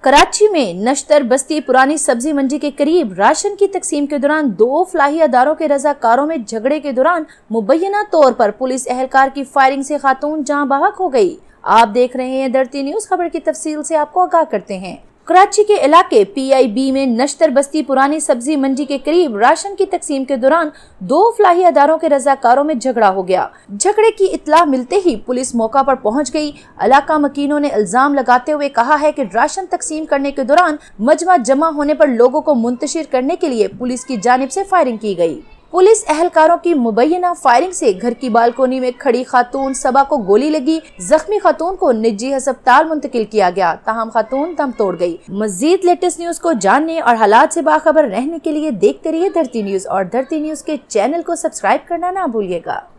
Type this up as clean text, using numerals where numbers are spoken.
کراچی میں نشتر بستی پرانی سبزی منڈی کے قریب راشن کی تقسیم کے دوران دو فلاحی اداروں کے رضاکاروں میں جھگڑے کے دوران مبینہ طور پر پولیس اہلکار کی فائرنگ سے خاتون جاں بحق ہو گئی۔ آپ دیکھ رہے ہیں درتی نیوز۔ خبر کی تفصیل سے آپ کو آگاہ کرتے ہیں۔ کراچی کے علاقے PIB میں نشتر بستی پرانی سبزی منڈی کے قریب راشن کی تقسیم کے دوران دو فلاحی اداروں کے رضاکاروں میں جھگڑا ہو گیا۔ جھگڑے کی اطلاع ملتے ہی پولیس موقع پر پہنچ گئی۔ علاقہ مکینوں نے الزام لگاتے ہوئے کہا ہے کہ راشن تقسیم کرنے کے دوران مجمع جمع ہونے پر لوگوں کو منتشر کرنے کے لیے پولیس کی جانب سے فائرنگ کی گئی۔ پولیس اہلکاروں کی مبینہ فائرنگ سے گھر کی بالکونی میں کھڑی خاتون صبا کو گولی لگی۔ زخمی خاتون کو نجی ہسپتال منتقل کیا گیا، تاہم خاتون دم توڑ گئی۔ مزید لیٹسٹ نیوز کو جاننے اور حالات سے باخبر رہنے کے لیے دیکھتے رہیے درتی نیوز، اور درتی نیوز کے چینل کو سبسکرائب کرنا نہ بھولیے گا۔